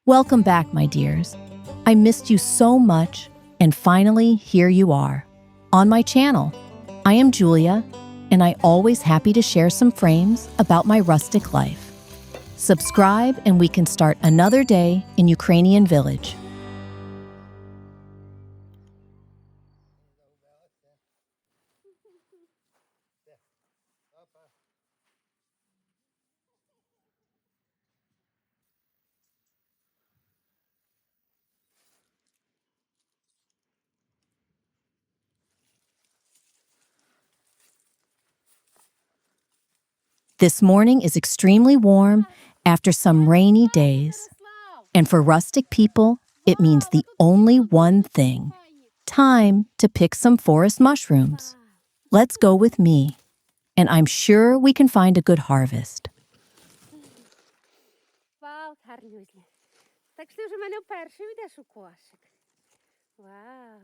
Welcome back, my dears. I missed you so much, and finally, here you are, on my channel. I am Julia, and I always happy to share some frames about my rustic life. Subscribe, and we can start another day in Ukrainian village. This morning is extremely warm after some rainy days. And for rustic people, it means the only one thing: time to pick some forest mushrooms. Let's go with me, and I'm sure we can find a good harvest. Вау, гарнюзі. Так що ти вже в мене вперше йдеш у кошик. Вау.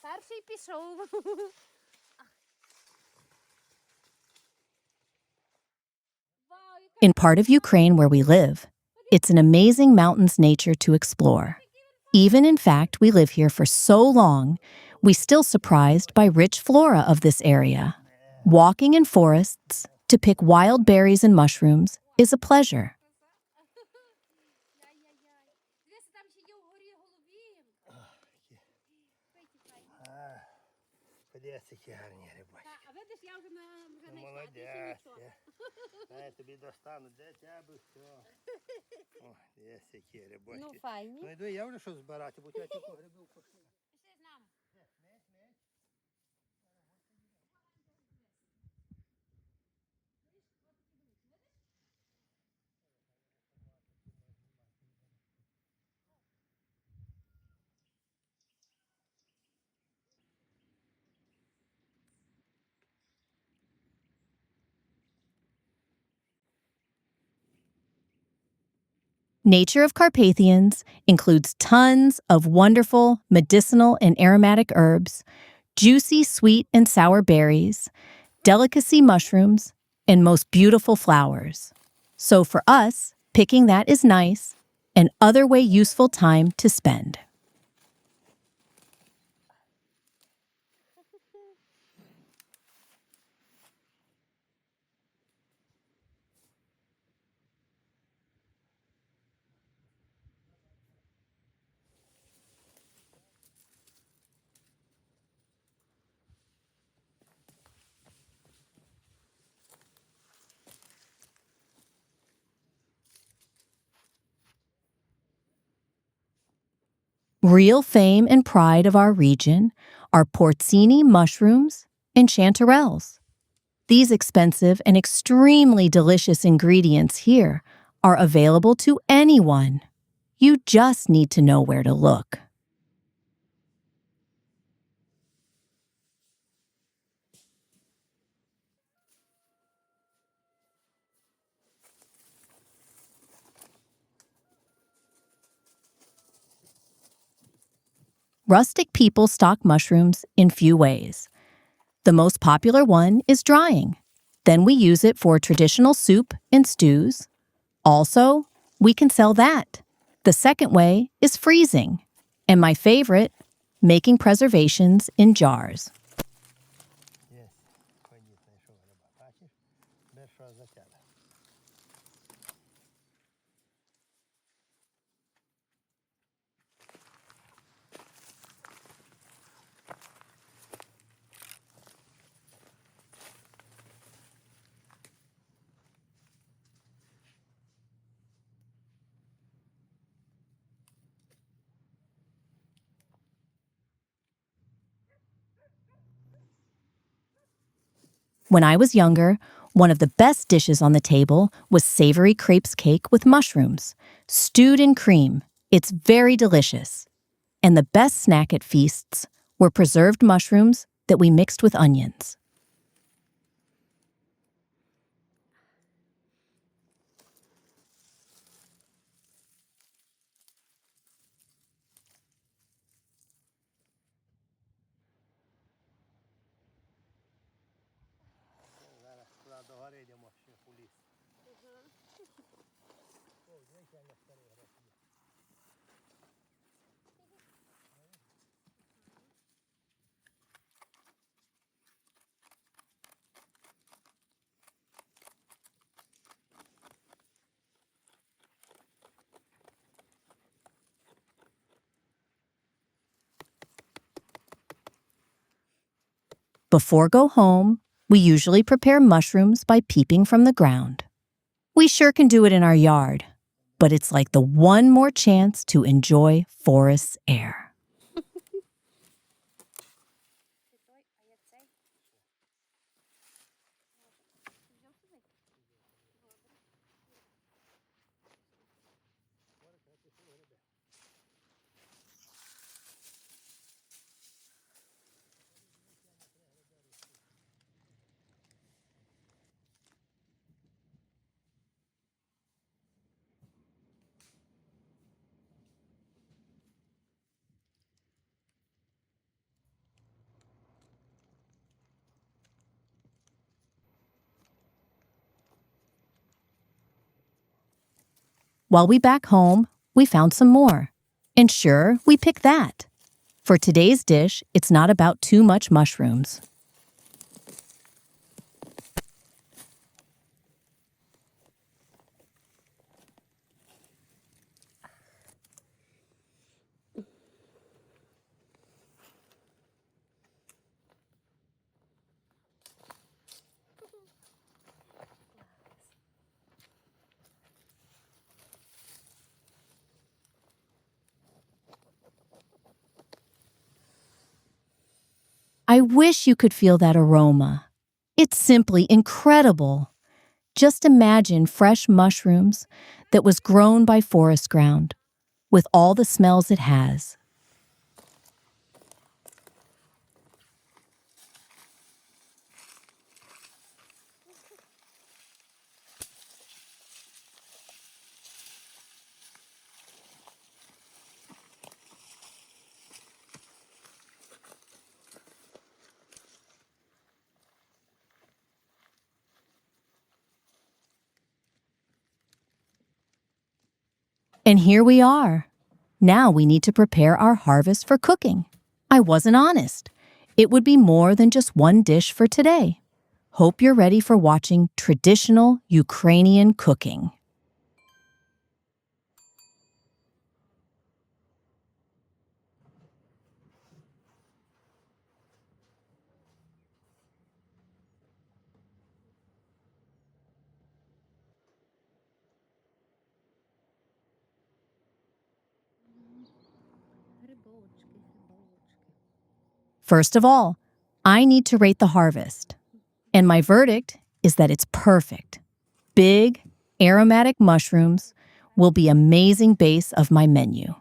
Перший пішов. In part of Ukraine where we live, it's an amazing mountains nature to explore. Even in fact, we live here for so long, we still surprised by rich flora of this area. Walking in forests to pick wild berries and mushrooms is a pleasure. Дивися, там ще є вгорі голубі. Подивись, які гарні рибачки. А видиш, я вже не йшла. Молодець. Я тобі достану, де тебе все. О, дивись, які рибачки. Ну, файні. Ну йду, я вже щось збирати, бо я тільки грибів пошли. Пішли з нами. Nature of Carpathians includes tons of wonderful medicinal and aromatic herbs, juicy sweet and sour berries, delicacy mushrooms, and most beautiful flowers. So for us, picking that is nice, and other way useful time to spend. Real fame and pride of our region are porcini mushrooms and chanterelles. These expensive and extremely delicious ingredients here are available to anyone. You just need to know where to look. Rustic people stock mushrooms in few ways. The most popular one is drying. Then we use it for traditional soup and stews. Also, we can sell that. The second way is freezing. And my favorite, making preservations in jars. Є, ходіть, знайшов риба. Бачиш? Без що за тебе. When I was younger, one of the best dishes on the table was savory crepes cake with mushrooms, stewed in cream. It's very delicious. And the best snack at feasts were preserved mushrooms that we mixed with onions. Зараз туди до гори йдемо ще у ліс. Before go home, we usually prepare mushrooms by peeping from the ground. We sure can do it in our yard, but it's like the one more chance to enjoy forest air. While we back home, we found some more. And sure, we picked that. For today's dish, it's not about too much mushrooms. I wish you could feel that aroma. It's simply incredible. Just imagine fresh mushrooms that was grown by forest ground, with all the smells it has. And here we are. Now we need to prepare our harvest for cooking. I wasn't honest. It would be more than just one dish for today. Hope you're ready for watching traditional Ukrainian cooking. First of all, I need to rate the harvest. And my verdict is that it's perfect. Big, aromatic mushrooms will be amazing base of my menu.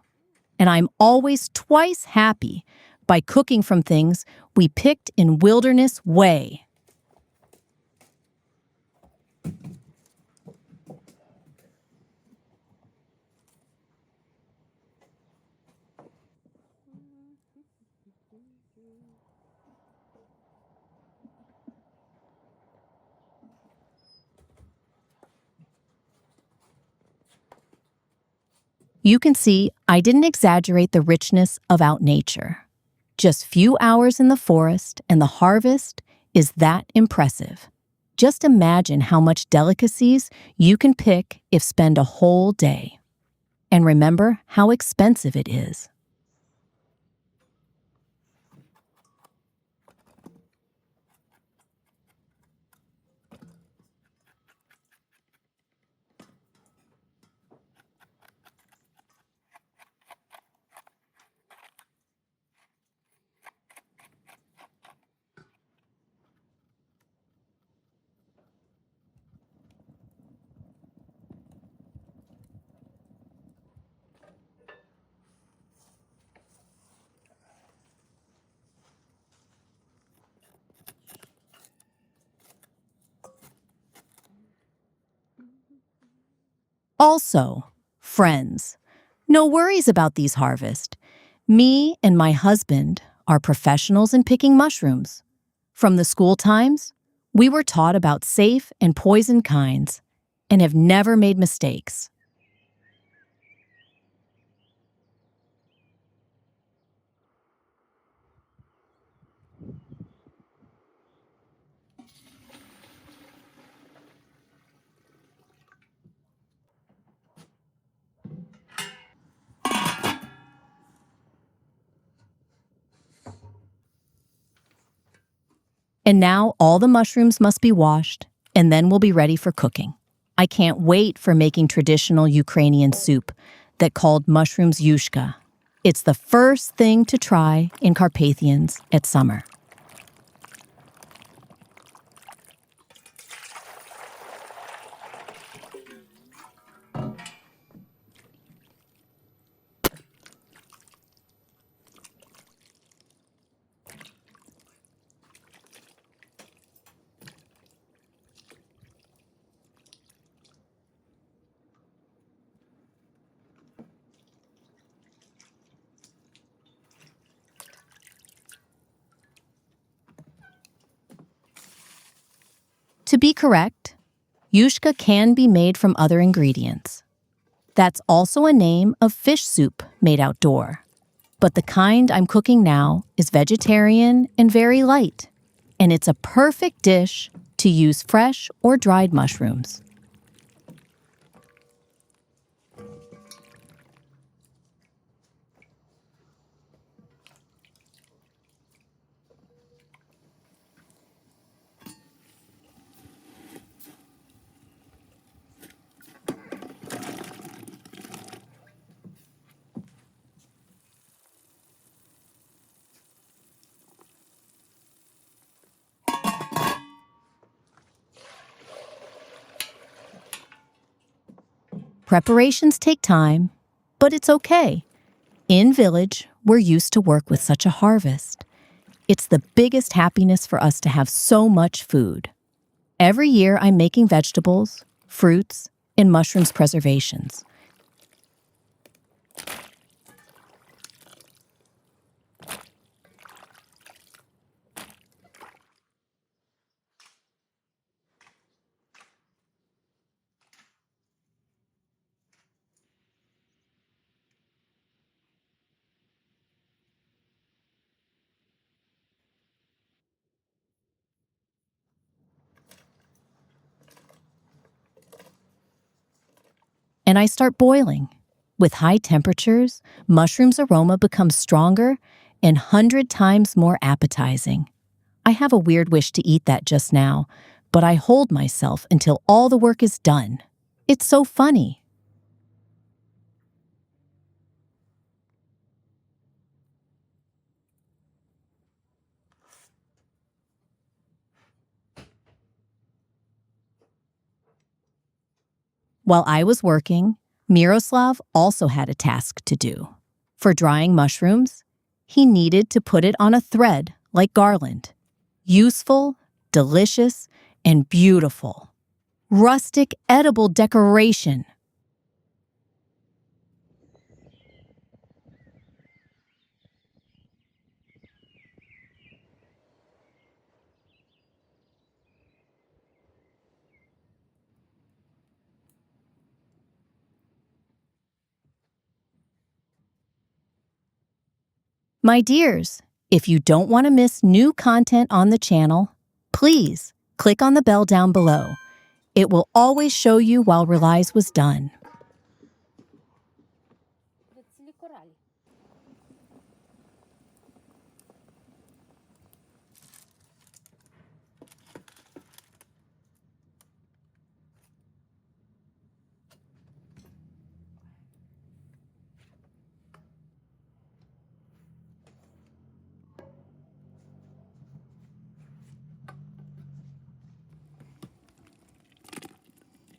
And I'm always twice happy by cooking from things we picked in wilderness way. You can see I didn't exaggerate the richness of out nature. Just few hours in the forest and the harvest is that impressive. Just imagine how much delicacies you can pick if spend a whole day. And remember how expensive it is. Also, friends, no worries about these harvests. Me and my husband are professionals in picking mushrooms. From the school times, we were taught about safe and poison kinds and have never made mistakes. And now all the mushrooms must be washed, and then we'll be ready for cooking. I can't wait for making traditional Ukrainian soup that called mushrooms yushka. It's the first thing to try in Carpathians at summer. To be correct, yushka can be made from other ingredients. That's also a name of fish soup made outdoor. But the kind I'm cooking now is vegetarian and very light, and it's a perfect dish to use fresh or dried mushrooms. Preparations take time, but it's okay. In Village, we're used to work with such a harvest. It's the biggest happiness for us to have so much food. Every year, I'm making vegetables, fruits, and mushrooms preservations. And I start boiling. With high temperatures, mushroom's aroma becomes stronger and 100 times more appetizing. I have a weird wish to eat that just now, but I hold myself until all the work is done. It's so funny. While I was working, Miroslav also had a task to do. For drying mushrooms, he needed to put it on a thread like garland. Useful, delicious, and beautiful. Rustic, edible decoration. My dears, if you don't want to miss new content on the channel, please click on the bell down below. It will always show you while Relies was done. Цілі коралі.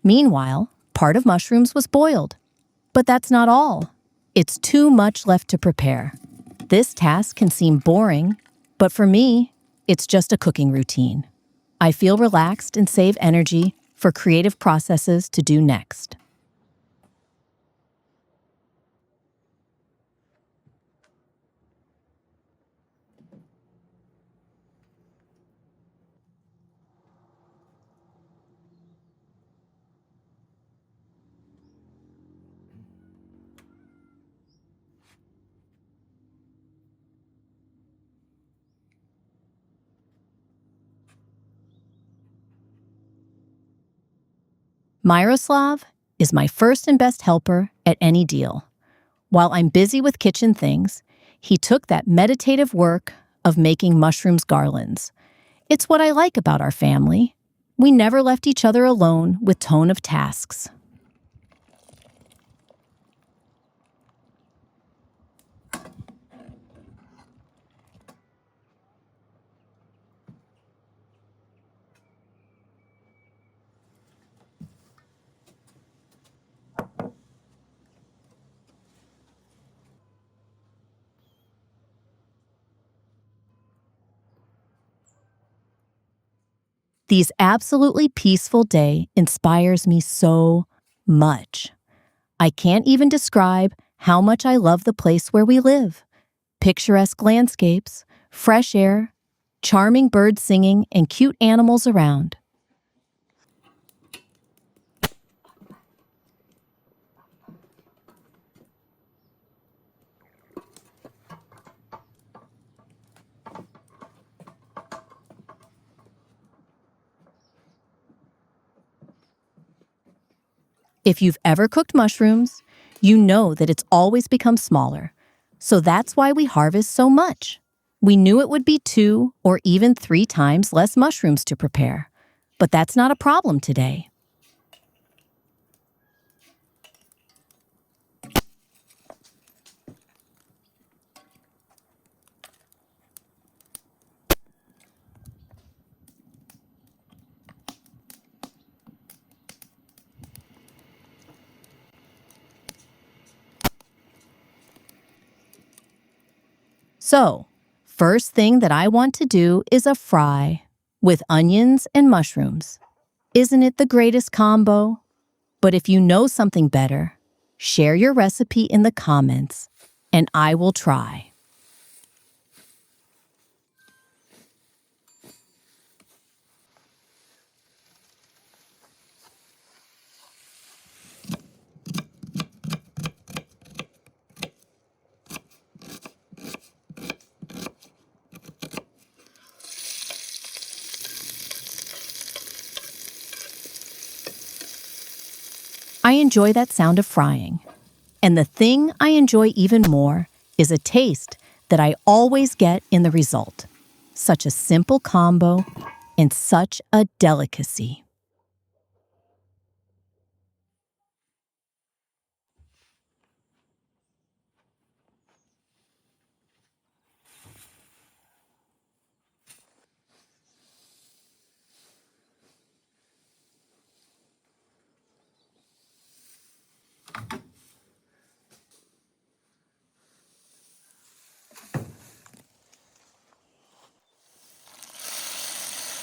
Meanwhile, part of mushrooms was boiled. But that's not all. It's too much left to prepare. This task can seem boring, but for me, it's just a cooking routine. I feel relaxed and save energy for creative processes to do next. Miroslav is my first and best helper at any deal. While I'm busy with kitchen things, he took that meditative work of making mushrooms garlands, It's what I like about our family. We never left each other alone with ton of tasks. This absolutely peaceful day inspires me so much. I can't even describe how much I love the place where we live. Picturesque landscapes, fresh air, charming birds singing, and cute animals around. If you've ever cooked mushrooms, you know that it's always become smaller. So that's why we harvest so much. We knew it would be 2 or even 3 times less mushrooms to prepare. But that's not a problem today. So, first thing that I want to do is a fry with onions and mushrooms. Isn't it the greatest combo? But if you know something better, share your recipe in the comments, and I will try. I enjoy that sound of frying. And the thing I enjoy even more is a taste that I always get in the result. Such a simple combo and such a delicacy.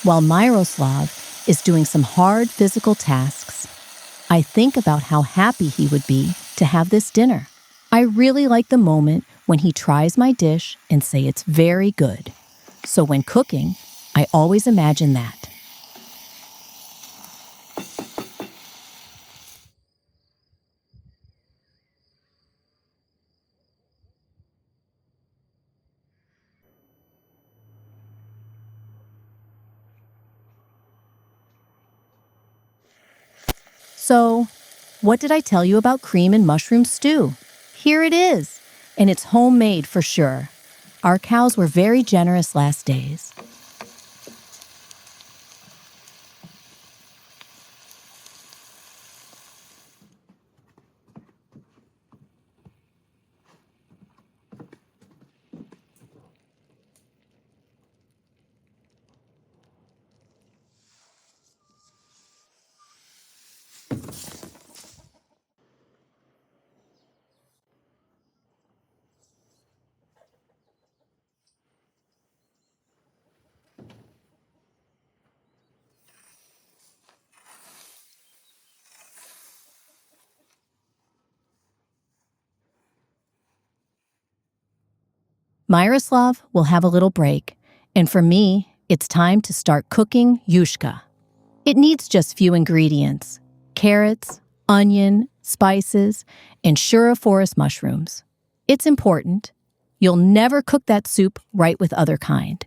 While Miroslav is doing some hard physical tasks, I think about how happy he would be to have this dinner. I really like the moment when he tries my dish and say it's very good. So when cooking, I always imagine that. So, what did I tell you about cream and mushroom stew? Here it is, and it's homemade for sure. Our cows were very generous last days. Miroslav will have a little break, and for me, it's time to start cooking yushka. It needs just few ingredients: carrots, onion, spices, and Shura forest mushrooms. It's important. You'll never cook that soup right with other kind.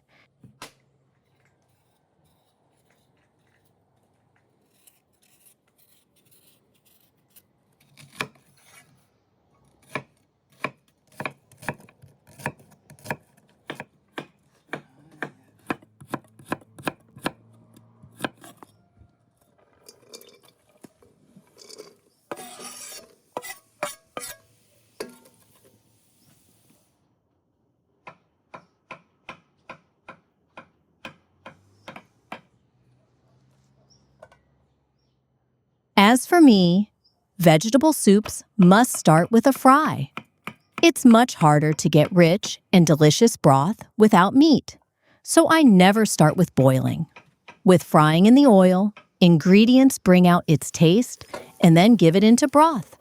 As for me, vegetable soups must start with a fry. It's much harder to get rich and delicious broth without meat, so I never start with boiling. With frying in the oil, ingredients bring out its taste and then give it into broth.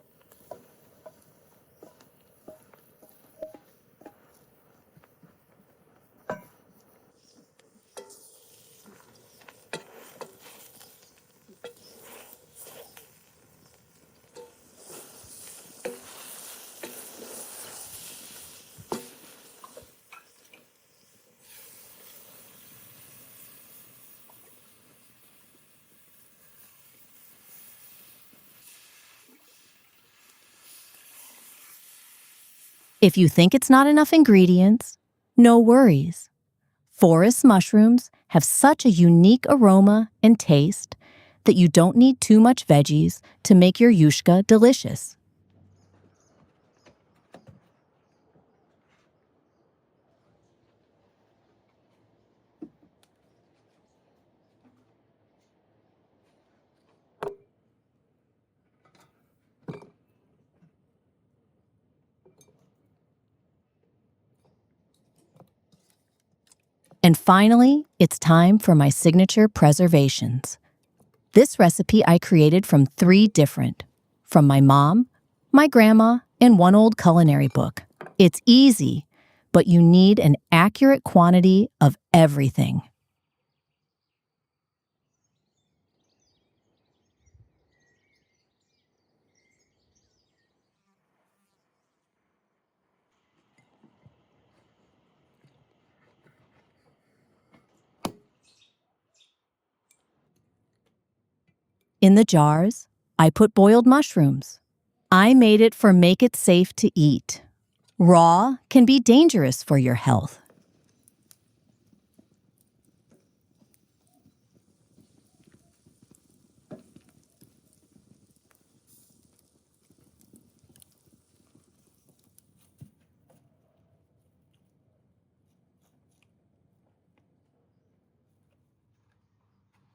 If you think it's not enough ingredients, no worries. Forest mushrooms have such a unique aroma and taste that you don't need too much veggies to make your yushka delicious. And finally, it's time for my signature preservations. This recipe I created from 3 different, from my mom, my grandma, and one old culinary book. It's easy, but you need an accurate quantity of everything. In the jars, I put boiled mushrooms. I made it for make it safe to eat. Raw can be dangerous for your health.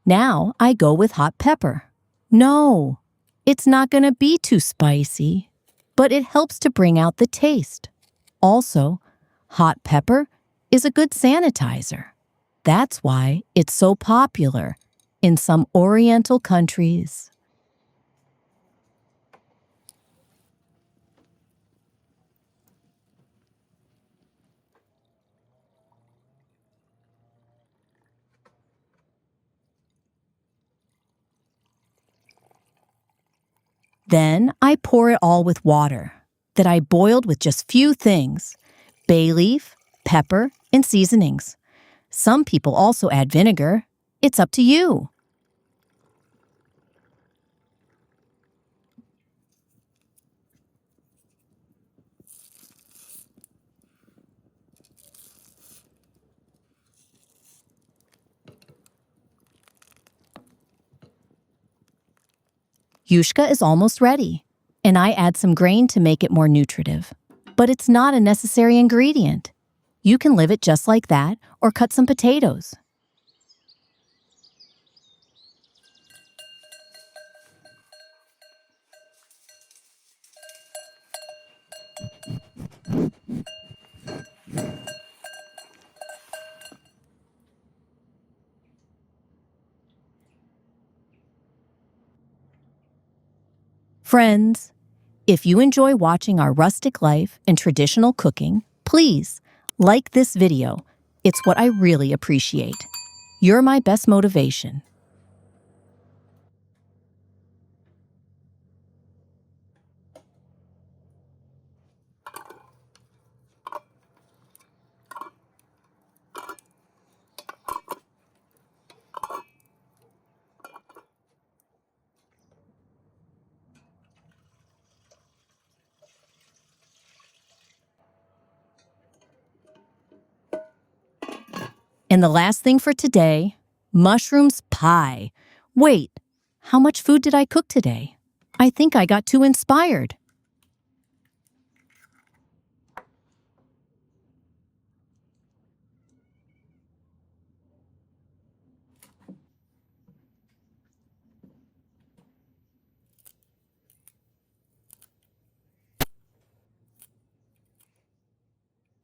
Now I go with hot pepper. No, it's not going to be too spicy, but it helps to bring out the taste. Also, hot pepper is a good sanitizer. That's why it's so popular in some Oriental countries. Then I pour it all with water that I boiled with just few things: bay leaf, pepper, and seasonings. Some people also add vinegar. It's up to you. Yushka is almost ready, and I add some grain to make it more nutritive. But it's not a necessary ingredient. You can live it just like that or cut some potatoes. Friends, if you enjoy watching our rustic life and traditional cooking, please like this video. It's what I really appreciate. You're my best motivation. And the last thing for today, mushrooms pie. Wait, how much food did I cook today? I think I got too inspired.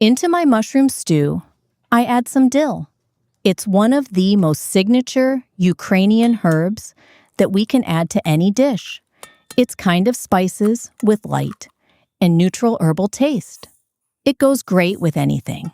Into my mushroom stew, I add some dill. It's one of the most signature Ukrainian herbs that we can add to any dish. It's kind of spices with light and neutral herbal taste. It goes great with anything.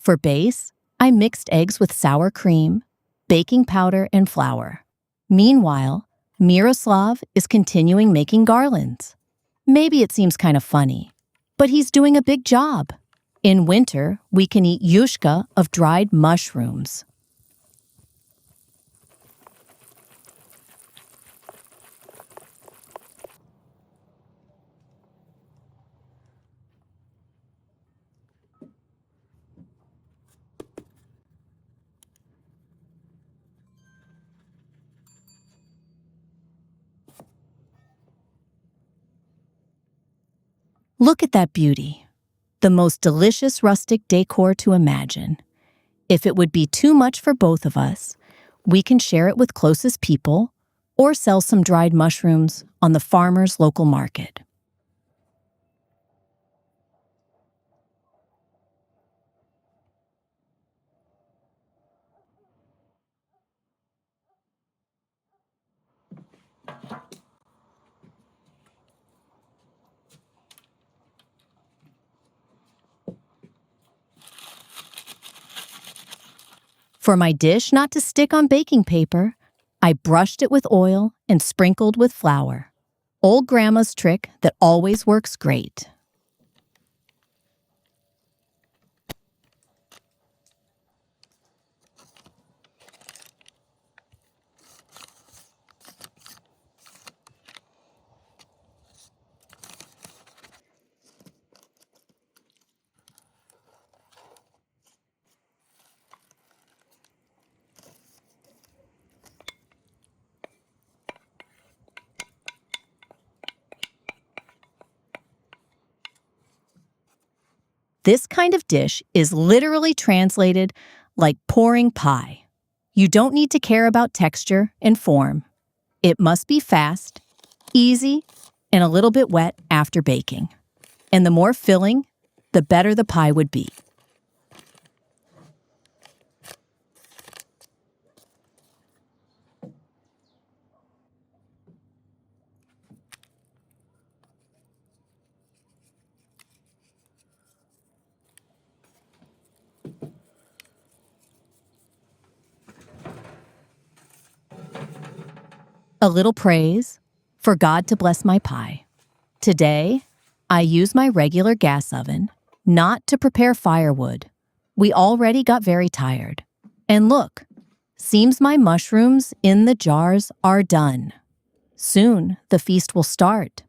For base, I mixed eggs with sour cream, baking powder, and flour. Meanwhile, Miroslav is continuing making garlands. Maybe it seems kind of funny, but he's doing a big job. In winter, we can eat yushka of dried mushrooms. Look at that beauty. The most delicious rustic decor to imagine. If it would be too much for both of us, we can share it with closest people or sell some dried mushrooms on the farmer's local market. For my dish not to stick on baking paper, I brushed it with oil and sprinkled with flour. Old Grandma's trick that always works great. This kind of dish is literally translated like pouring pie. You don't need to care about texture and form. It must be fast, easy, and a little bit wet after baking. And the more filling, the better the pie would be. A little praise for God to bless my pie. Today, I use my regular gas oven, not to prepare firewood. We already got very tired. And look, seems my mushrooms in the jars are done. Soon the feast will start.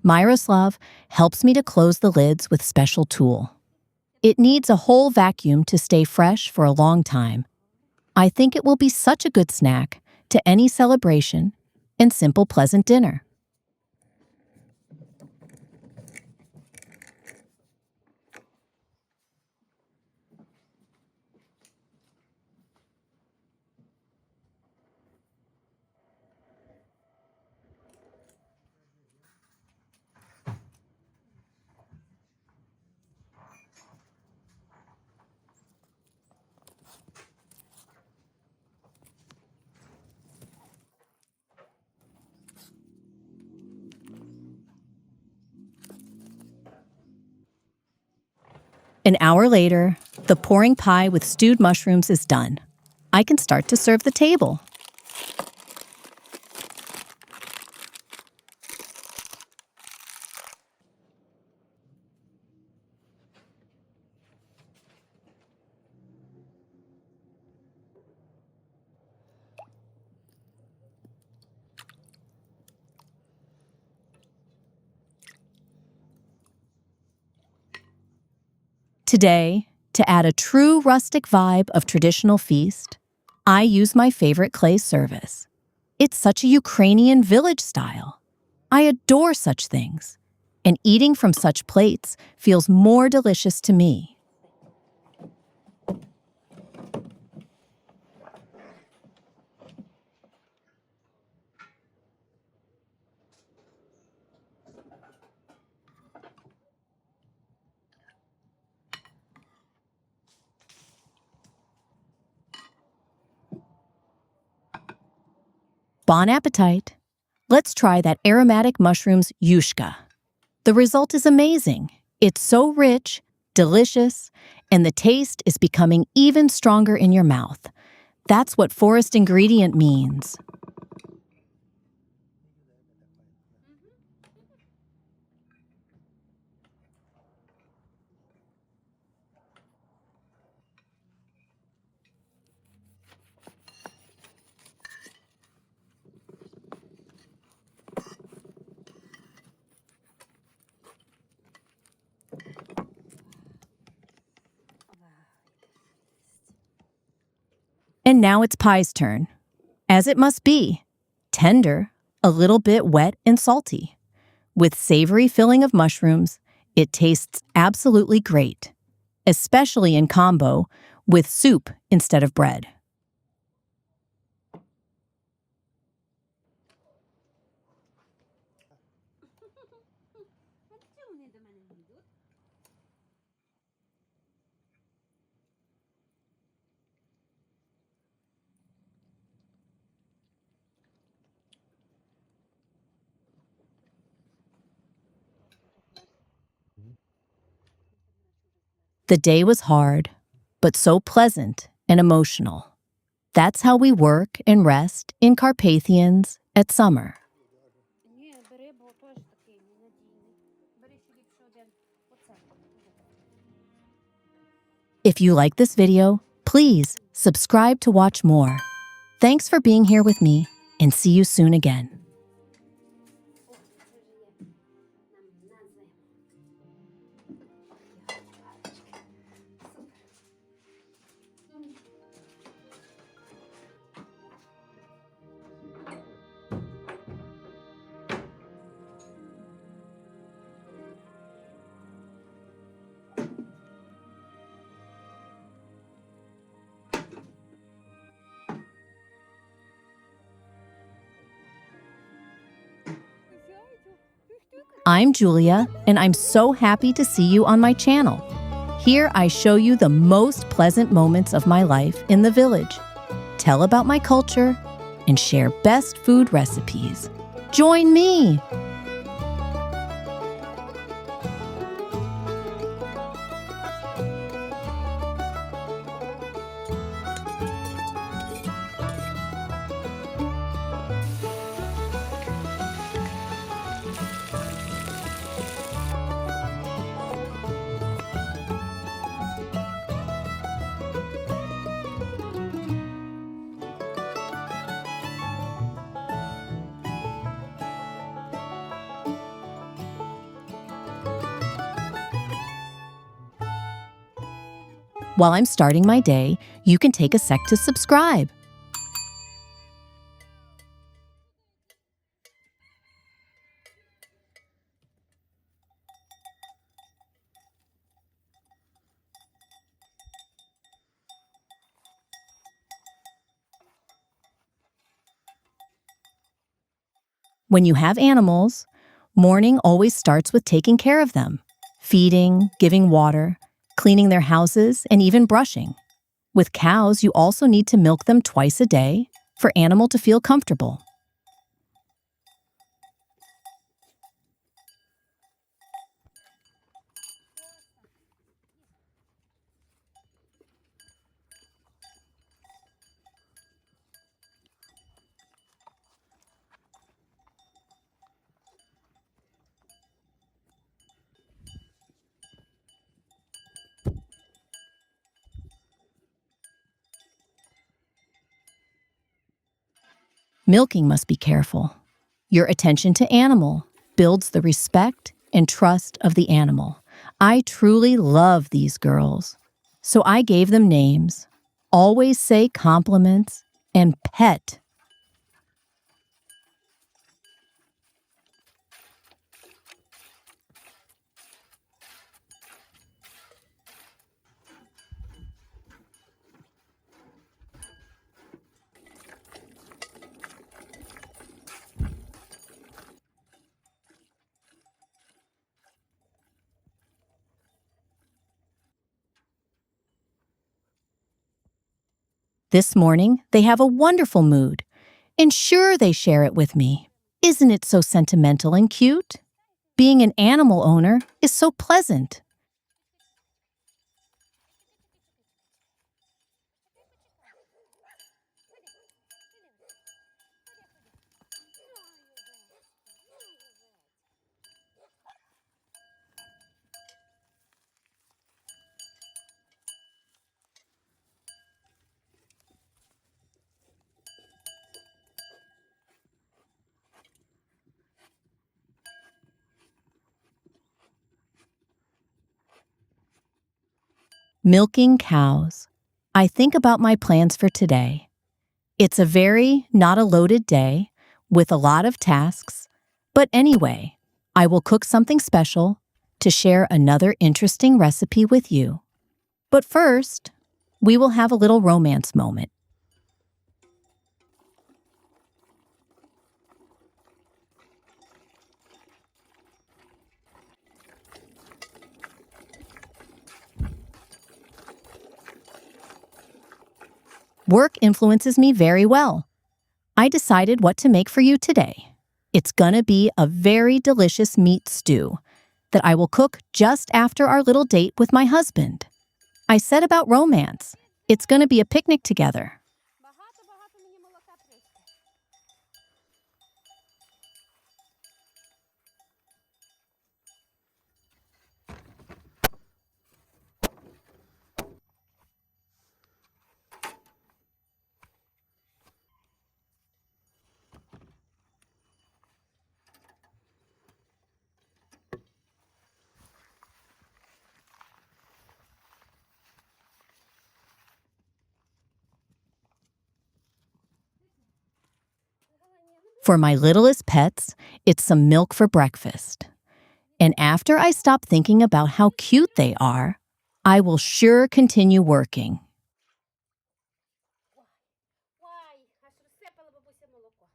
Miroslav helps me to close the lids with special tool. It needs a whole vacuum to stay fresh for a long time. I think it will be such a good snack to any celebration and simple pleasant dinner. An hour later, the pouring pie with stewed mushrooms is done. I can start to serve the table. Today, to add a true rustic vibe of traditional feast, I use my favorite clay service. It's such a Ukrainian village style. I adore such things, and eating from such plates feels more delicious to me. Bon appetit! Let's try that aromatic mushrooms yushka. The result is amazing. It's so rich, delicious, and the taste is becoming even stronger in your mouth. That's what forest ingredient means. And now it's pie's turn. As it must be. Tender, a little bit wet and salty. With savory filling of mushrooms, it tastes absolutely great, especially in combo with soup instead of bread. The day was hard, but so pleasant and emotional. That's how we work and rest in Carpathians at summer. Ні, бери, бо теж такий ненадійний. Бери ще ліпше один. Оце. If you like this video, please subscribe to watch more. Thanks for being here with me, and see you soon again. О, це вже є. Нам на зиму. I'm Julia, and I'm so happy to see you on my channel. Here I show you the most pleasant moments of my life in the village, tell about my culture, and share best food recipes. Join me! While I'm starting my day, you can take a sec to subscribe. When you have animals, morning always starts with taking care of them, feeding, giving water, cleaning their houses, and even brushing. With cows, you also need to milk them twice a day for animal to feel comfortable. Milking must be careful. Your attention to animal builds the respect and trust of the animal. I truly love these girls, so I gave them names, always say compliments, and pet. This morning, they have a wonderful mood, and sure they share it with me. Isn't it so sentimental and cute? Being an animal owner is so pleasant. Milking cows. I think about my plans for today. It's a very not a loaded day with a lot of tasks, but anyway, I will cook something special to share another interesting recipe with you. But first, we will have a little romance moment. Work influences me very well. I decided what to make for you today. It's gonna be a very delicious meat stew that I will cook just after our little date with my husband. I said about romance. It's gonna be a picnic together. Багато-багато мені молока прийде. For my littlest pets, it's some milk for breakfast. And after I stop thinking about how cute they are, I will sure continue working. Ой, аж розсипала бабуся молоко.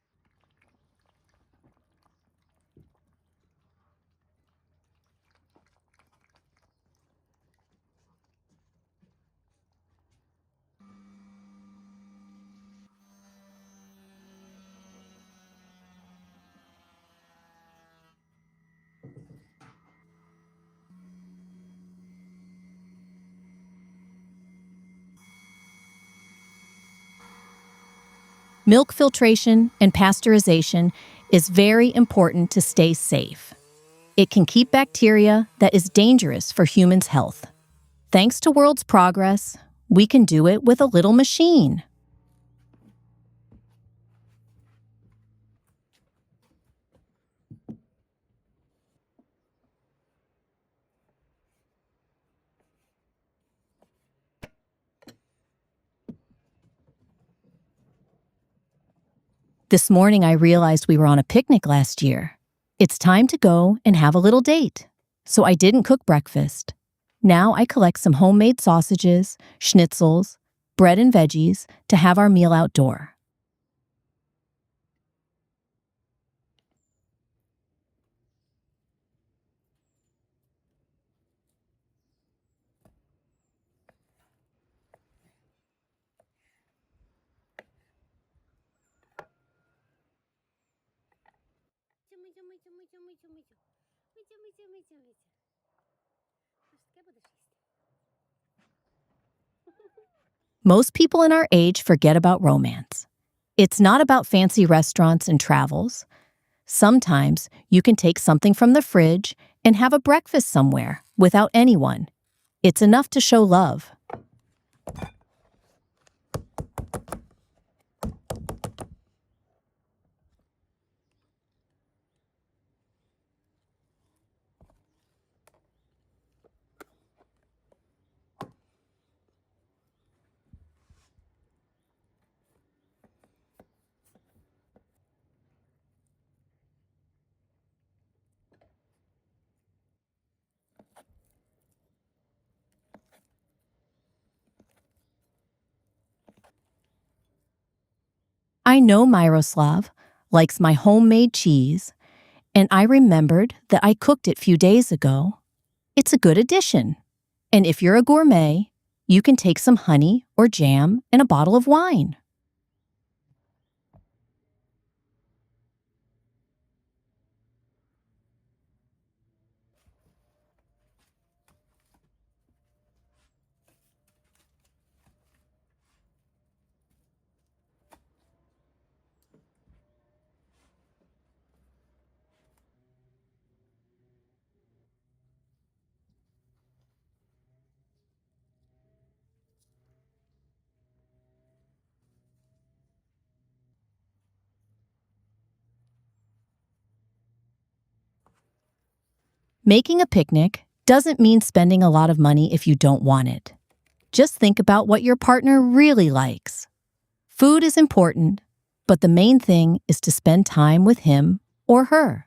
Milk filtration and pasteurization is very important to stay safe. It can keep bacteria that is dangerous for humans' health. Thanks to world's progress, we can do it with a little machine. This morning I realized we were on a picnic last year. It's time to go and have a little date. So I didn't cook breakfast. Now I collect some homemade sausages, schnitzels, bread and veggies to have our meal outdoor. Митю, митю, митю, митю, митю. Митю, митю, митю, митю. Аж таке будеш їсти. Most people in our age forget about romance. It's not about fancy restaurants and travels. Sometimes you can take something from the fridge and have a breakfast somewhere without anyone. It's enough to show love. I know Myroslav likes my homemade cheese, and I remembered that I cooked it a few days ago. It's a good addition. And if you're a gourmet, you can take some honey or jam and a bottle of wine. Making a picnic doesn't mean spending a lot of money if you don't want it. Just think about what your partner really likes. Food is important, but the main thing is to spend time with him or her.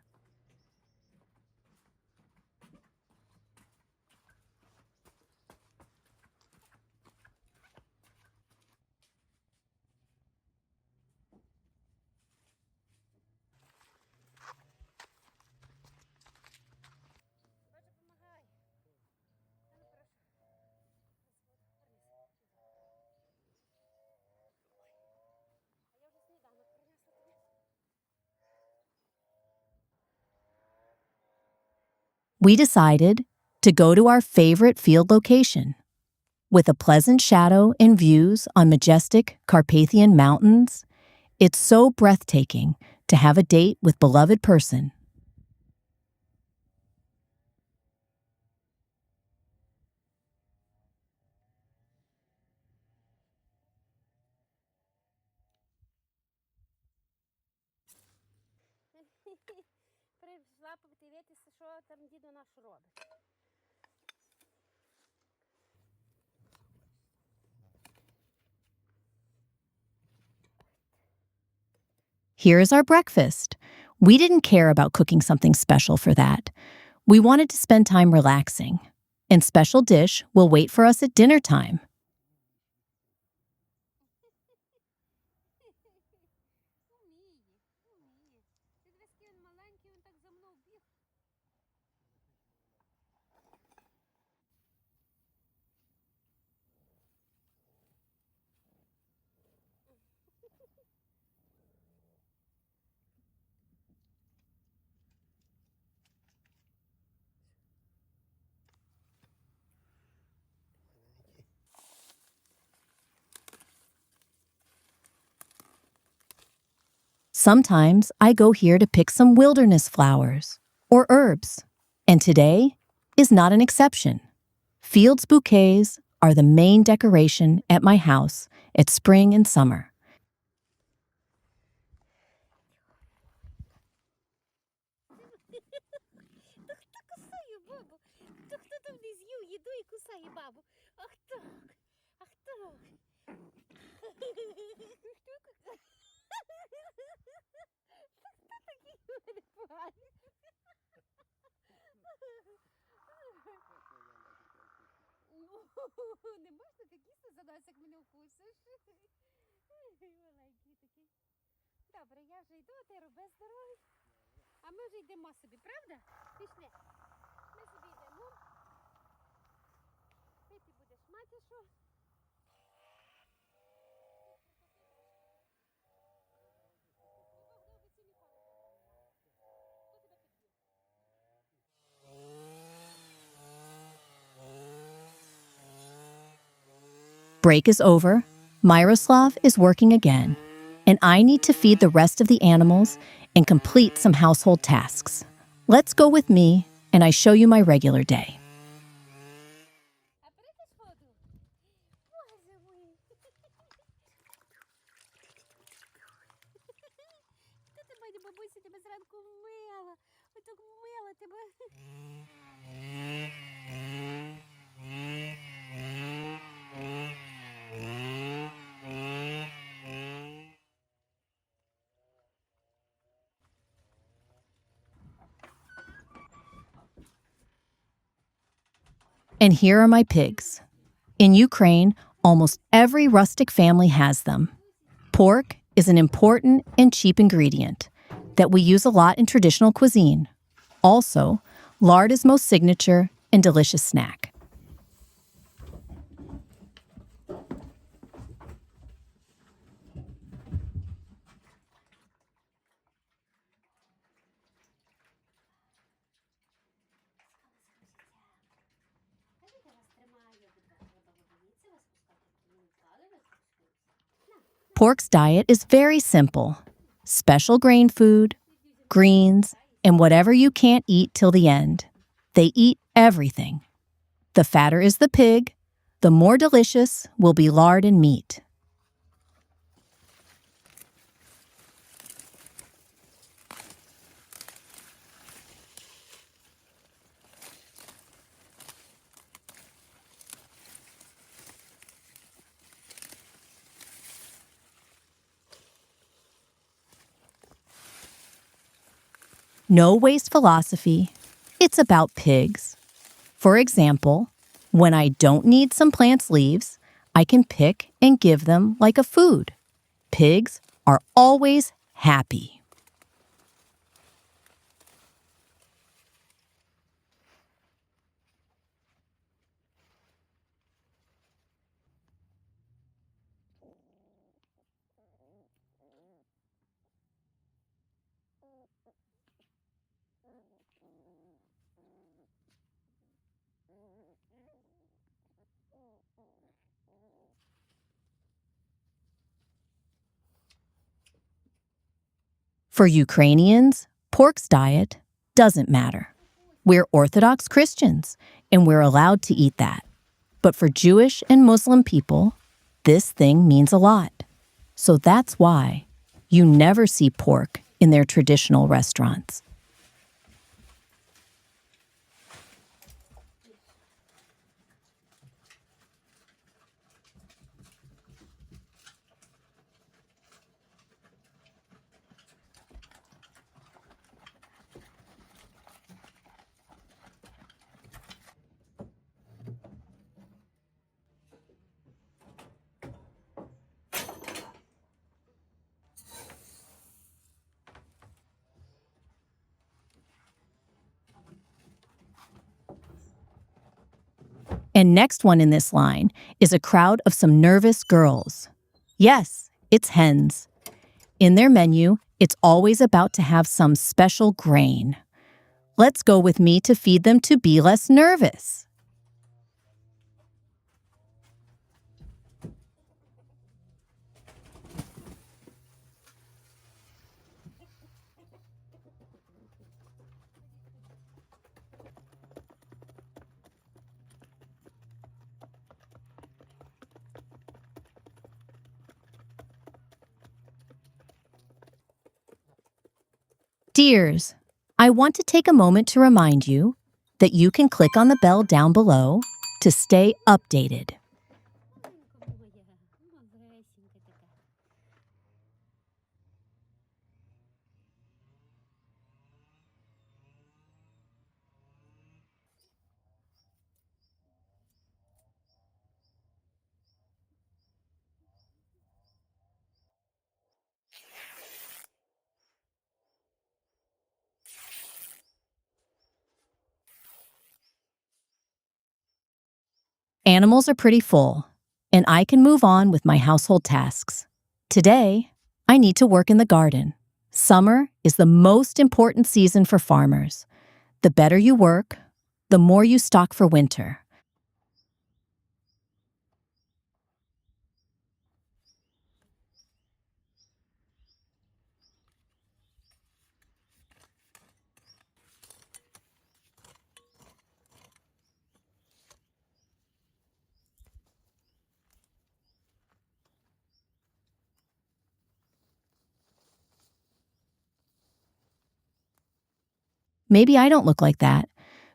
We decided to go to our favorite field location. With a pleasant shadow and views on majestic Carpathian mountains, it's so breathtaking to have a date with beloved person. Прийшла подивитися, що там дідо наш робить. Here is our breakfast. We didn't care about cooking something special for that. We wanted to spend time relaxing. And special dish will wait for us at dinner time. Ти дивись, який він маленький, він так за мною біг. Sometimes I go here to pick some wilderness flowers or herbs, and today is not an exception. Fields bouquets are the main decoration at my house at spring and summer. Кусаю бабу. То хто там не з'їв їду і кусає бабу? Ах так, ах так. Хто такий у мене поганий? Не можна так їсти за нас, як мене вкусиш. Маленький такий. Добре, я вже йду, а ти роби здоровий. А ми вже йдемо собі, правда? Пішли. Ми собі йдемо. Ти будеш мати що? Break is over, Myroslav is working again, and I need to feed the rest of the animals and complete some household tasks. Let's go with me, and I show you my regular day. А прийдеш воду? Боже мій. Хто ти мене, бабуся, тебе зранку мила? Отак мила тебе. And here are my pigs. In Ukraine, almost every rustic family has them. Pork is an important and cheap ingredient that we use a lot in traditional cuisine. Also, lard is most signature and delicious snack. Pork's diet is very simple. Special grain food, greens, and whatever you can't eat till the end. They eat everything. The fatter is the pig, the more delicious will be lard and meat. No waste philosophy. It's about pigs. For example, when I don't need some plant's leaves, I can pick and give them like a food. Pigs are always happy. For Ukrainians, pork's diet doesn't matter. We're Orthodox Christians, and we're allowed to eat that. But for Jewish and Muslim people, this thing means a lot. So that's why you never see pork in their traditional restaurants. And next one in this line is a crowd of some nervous girls. Yes, it's hens. In their menu, it's always about to have some special grain. Let's go with me to feed them to be less nervous. Dears, I want to take a moment to remind you that you can click on the bell down below to stay updated. Animals are pretty full, and I can move on with my household tasks. Today, I need to work in the garden. Summer is the most important season for farmers. The better you work, the more you stock for winter. Maybe I don't look like that,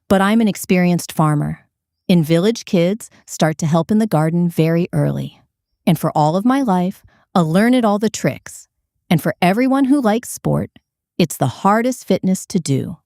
but I'm an experienced farmer. In village, kids start to help in the garden very early. And for all of my life, I'll learn it all the tricks. And for everyone who likes sport, it's the hardest fitness to do.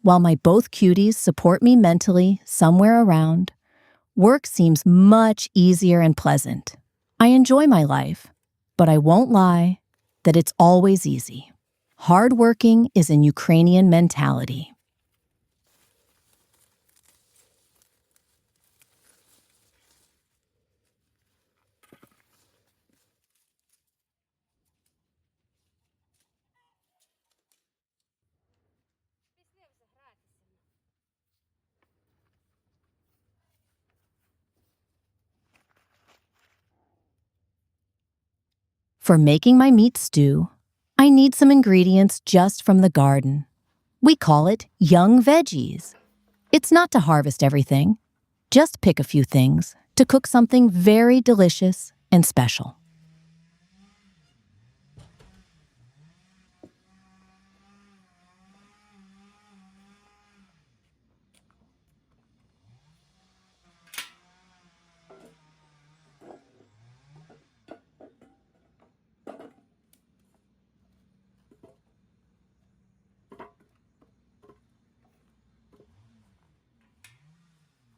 while my both cuties support me mentally somewhere around, work seems much easier and pleasant. I enjoy my life, but I won't lie that it's always easy. Hardworking is an Ukrainian mentality. Пішли вже гратися. For making my meat stew, I need some ingredients just from the garden. We call it young veggies. It's not to harvest everything, just pick a few things to cook something very delicious and special.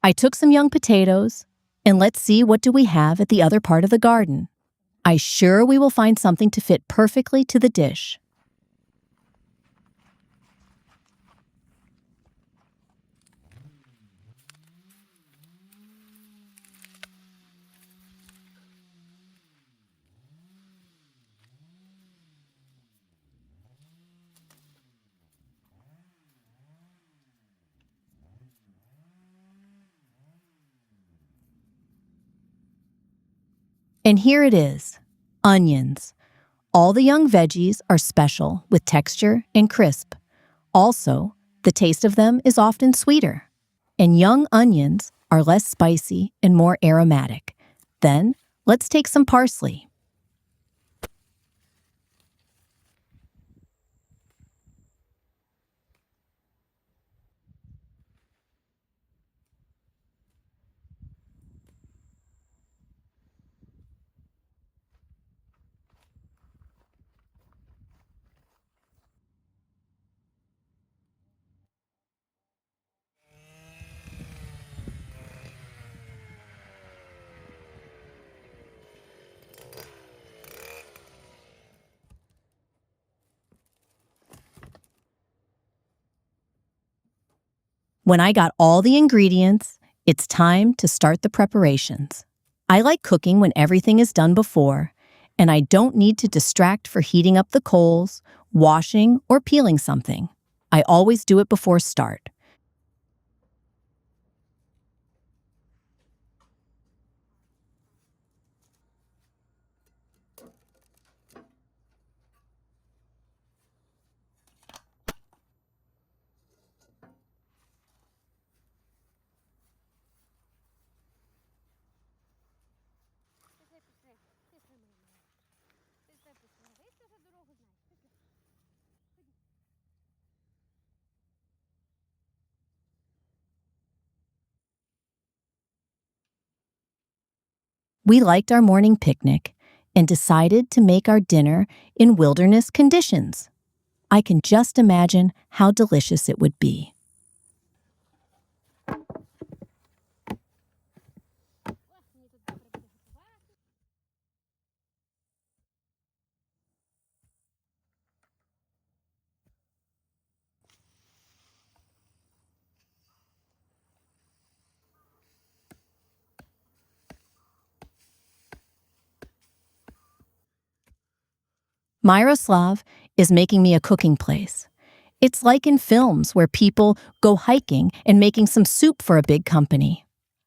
I took some young potatoes, and let's see what do we have at the other part of the garden. I'm sure we will find something to fit perfectly to the dish. And here it is, onions. All the young veggies are special with texture and crisp. Also, the taste of them is often sweeter. And young onions are less spicy and more aromatic. Then, let's take some parsley. When I got all the ingredients, it's time to start the preparations. I like cooking when everything is done before, and I don't need to distract for heating up the coals, washing, or peeling something. I always do it before start. Пішли, пішли. Пішли, мої милі. Пішли, пішли. Ви ж вже дорогу знаєте. Пішли. We liked our morning picnic and decided to make our dinner in wilderness conditions. I can just imagine how delicious it would be. О, мені тут добре буде готувати. Myroslav is making me a cooking place. It's like in films where people go hiking and making some soup for a big company.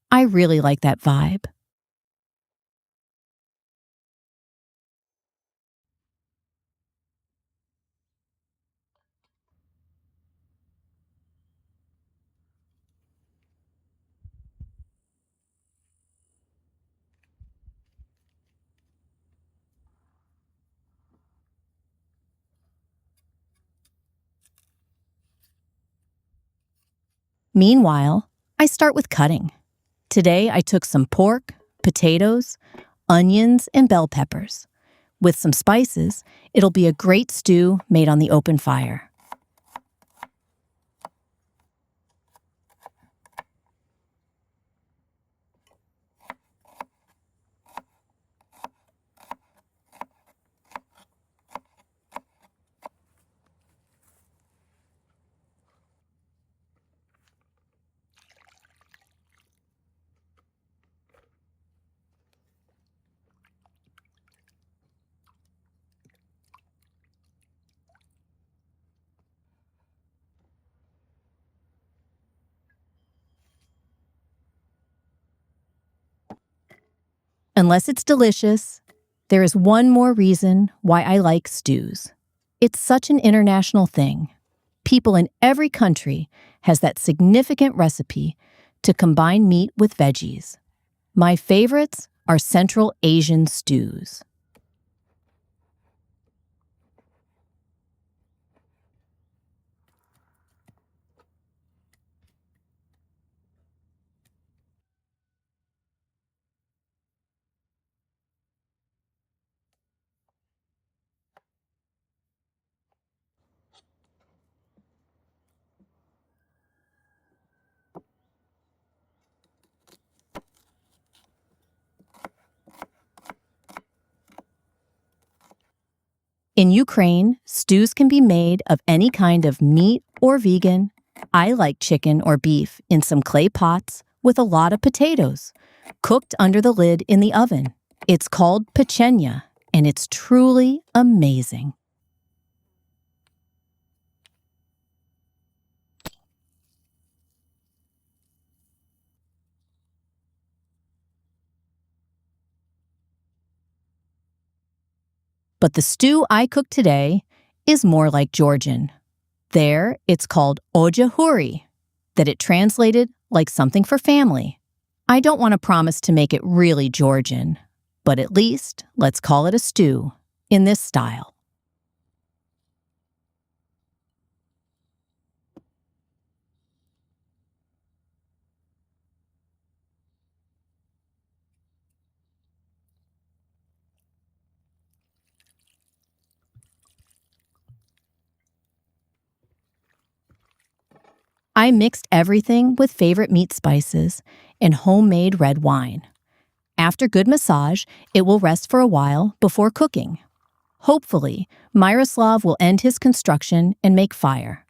I really like that vibe. Meanwhile, I start with cutting. Today I took some pork, potatoes, onions, and bell peppers. With some spices, it'll be a great stew made on the open fire. Unless it's delicious, there is one more reason why I like stews. It's such an international thing. People in every country has that significant recipe to combine meat with veggies. My favorites are Central Asian stews. In Ukraine, stews can be made of any kind of meat or vegan. I like chicken or beef in some clay pots with a lot of potatoes, cooked under the lid in the oven. It's called pechenya, and it's truly amazing. But the stew I cooked today is more like Georgian. There, it's called ojahuri, that it translated like something for family. I don't want to promise to make it really Georgian, but at least let's call it a stew in this style. I mixed everything with favorite meat spices and homemade red wine. After good massage, it will rest for a while before cooking. Hopefully, Myroslav will end his construction and make fire.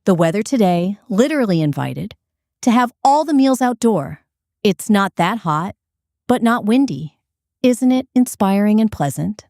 The weather today literally invited to have all the meals outdoor. It's not that hot, but not windy. Isn't it inspiring and pleasant?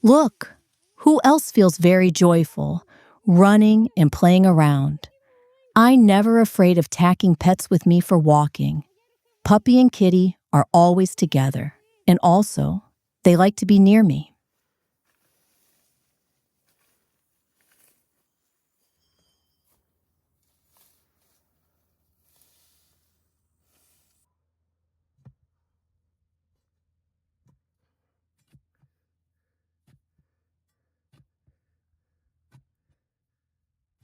Look, who else feels very joyful, running and playing around? I'm never afraid of taking pets with me for walking. Puppy and Kitty are always together, and also, they like to be near me.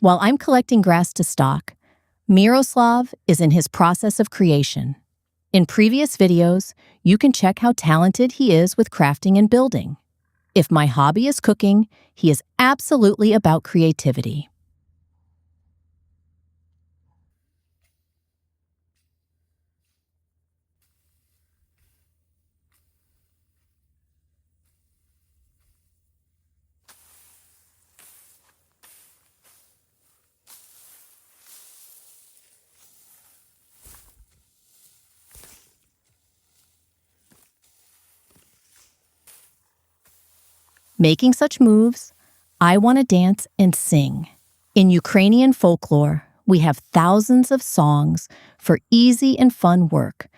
While I'm collecting grass to stock, Miroslav is in his process of creation. In previous videos, you can check how talented he is with crafting and building. If my hobby is cooking, he is absolutely about creativity. Making such moves, I want to dance and sing. In Ukrainian folklore, we have thousands of songs for easy and fun work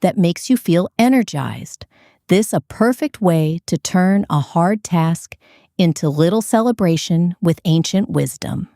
that makes you feel energized. This a perfect way to turn a hard task into little celebration with ancient wisdom.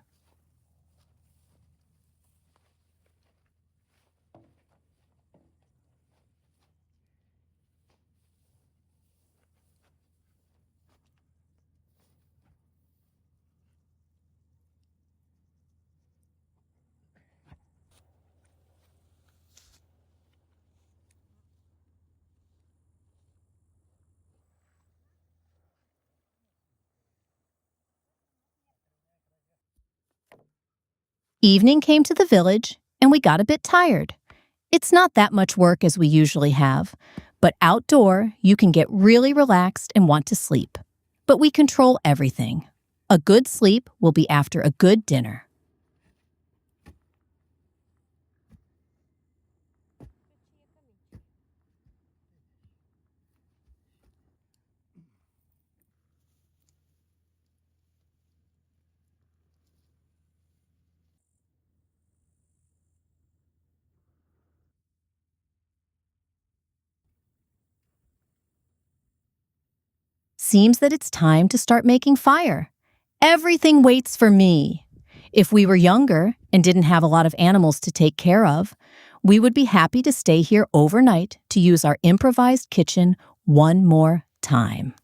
Evening came to the village, and we got a bit tired. It's not that much work as we usually have, but outdoor, you can get really relaxed and want to sleep. But we control everything. A good sleep will be after a good dinner. Seems that it's time to start making fire. Everything waits for me. If we were younger and didn't have a lot of animals to take care of, we would be happy to stay here overnight to use our improvised kitchen one more time.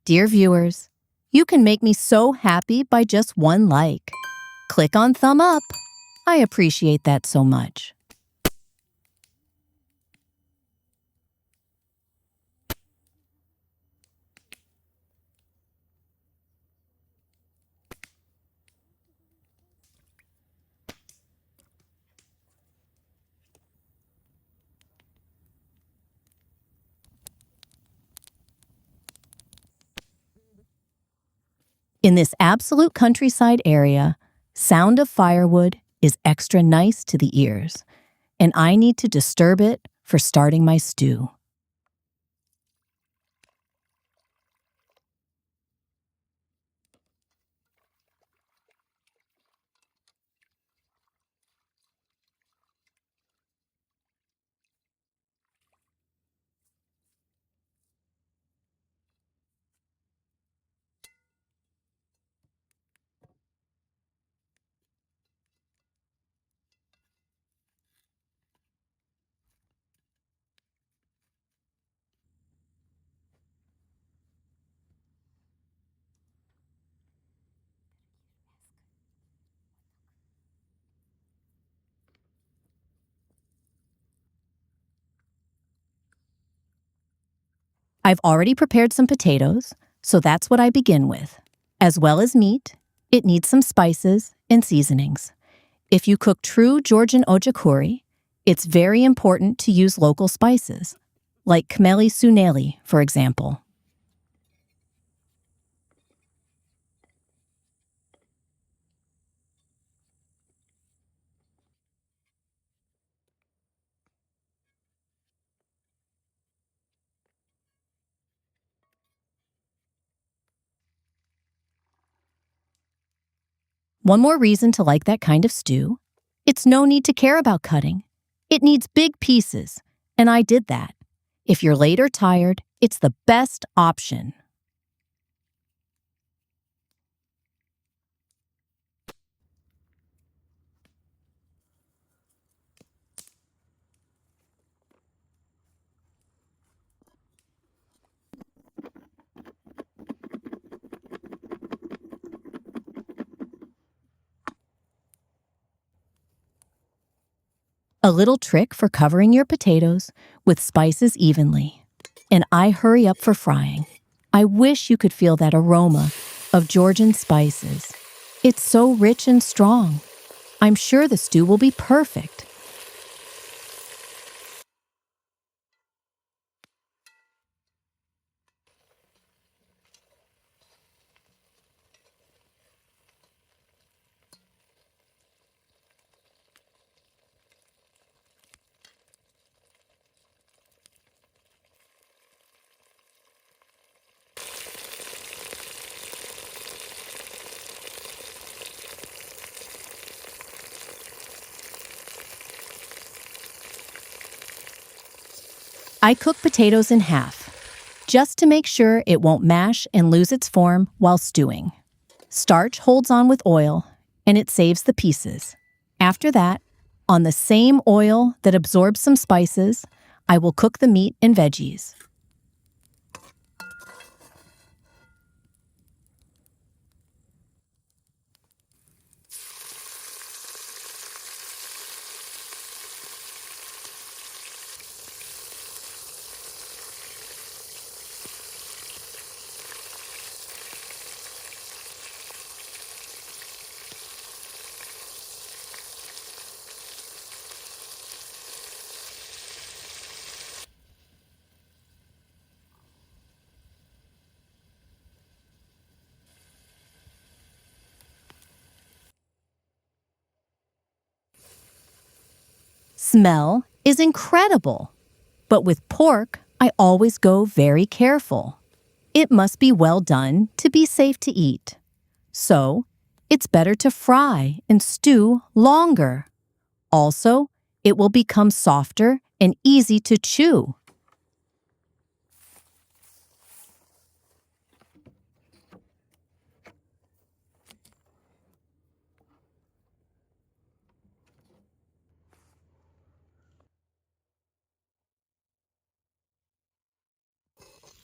Dear viewers, you can make me so happy by just one like. Click on thumb up. I appreciate that so much. In this absolute countryside area, sound of firewood is extra nice to the ears, and I need to disturb it for starting my stew. I've already prepared some potatoes, so that's what I begin with. As well as meat, it needs some spices and seasonings. If you cook true Georgian ojakuri, it's very important to use local spices, like kmeli suneli, for example. One more reason to like that kind of stew, it's no need to care about cutting. It needs big pieces, and I did that. If you're late or tired, it's the best option. A little trick for covering your potatoes with spices evenly. And I hurry up for frying. I wish you could feel that aroma of Georgian spices. It's so rich and strong. I'm sure the stew will be perfect. I cook potatoes in half, just to make sure it won't mash and lose its form while stewing. Starch holds on with oil, and it saves the pieces. After that, On the same oil that absorbs some spices, I will cook the meat and veggies. Smell is incredible, but with pork, I always go very careful. It must be well done to be safe to eat. So, it's better to fry and stew longer. Also, it will become softer and easy to chew.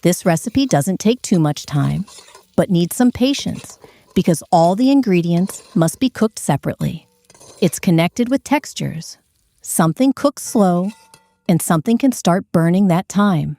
This recipe doesn't take too much time, but needs some patience because all the ingredients must be cooked separately. It's connected with textures. Something cooks slow, and something can start burning that time.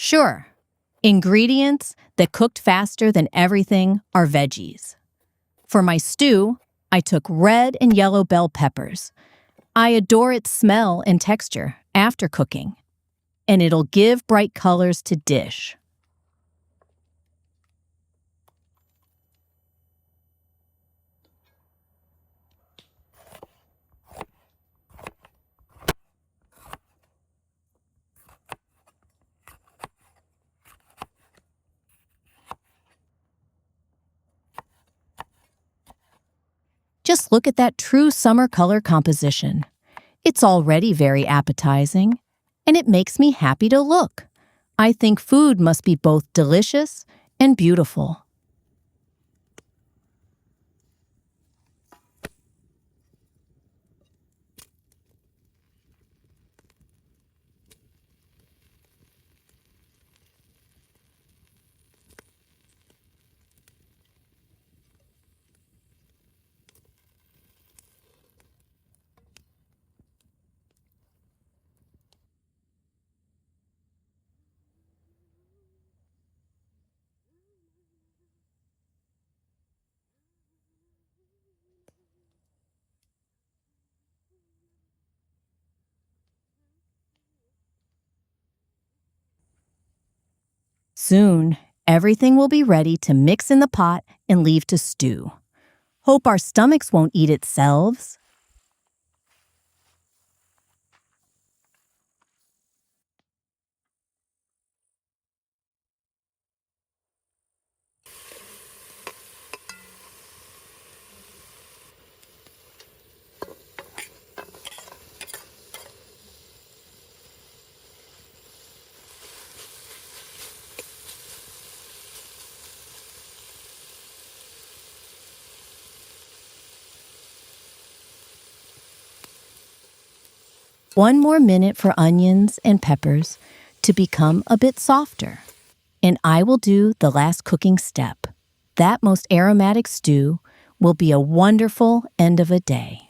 Sure, ingredients that cooked faster than everything are veggies. For my stew, I took red and yellow bell peppers. I adore its smell and texture after cooking, and it'll give bright colors to dish. Just look at that true summer color composition. It's already very appetizing, and it makes me happy to look. I think food must be both delicious and beautiful. Soon, everything will be ready to mix in the pot and leave to stew. Hope our stomachs won't eat itself. One more minute for onions and peppers to become a bit softer, and I will do the last cooking step. That most aromatic stew will be a wonderful end of a day.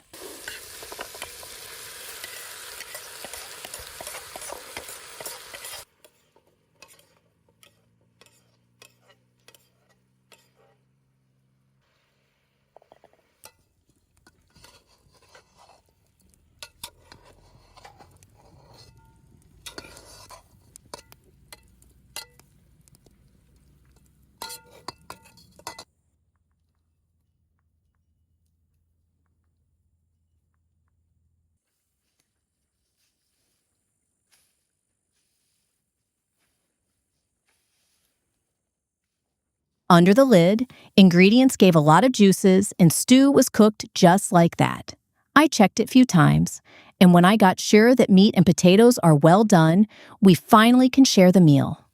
Under the lid, ingredients gave a lot of juices and stew was cooked just like that. I checked it a few times, and when I got sure that meat and potatoes are well done, we finally can share the meal.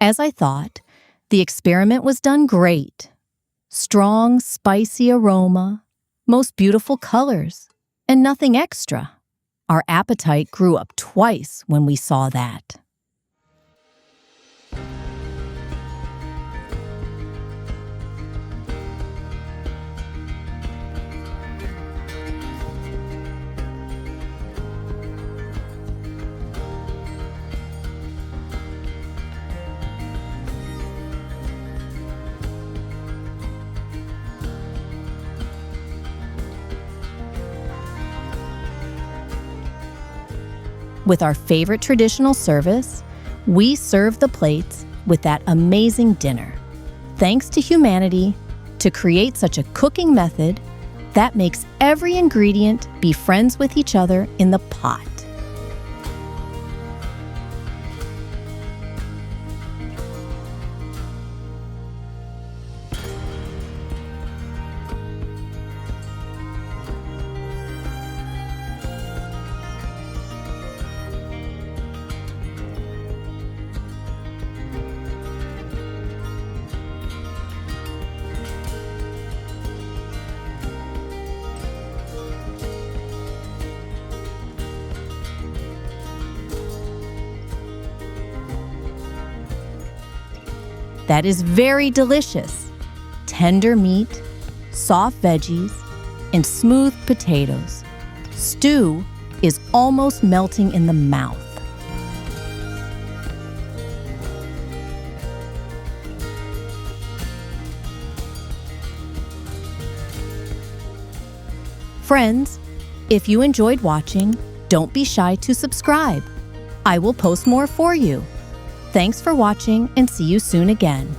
As I thought, the experiment was done great. Strong, spicy aroma, most beautiful colors, and nothing extra. Our appetite grew up twice when we saw that. With our favorite traditional service, we serve the plates with that amazing dinner. Thanks to humanity to create such a cooking method that makes every ingredient be friends with each other in the pot. That is very delicious. Tender meat, soft veggies, and smooth potatoes. Stew is almost melting in the mouth. Friends, if you enjoyed watching, don't be shy to subscribe. I will post more for you. Thanks for watching and see you soon again.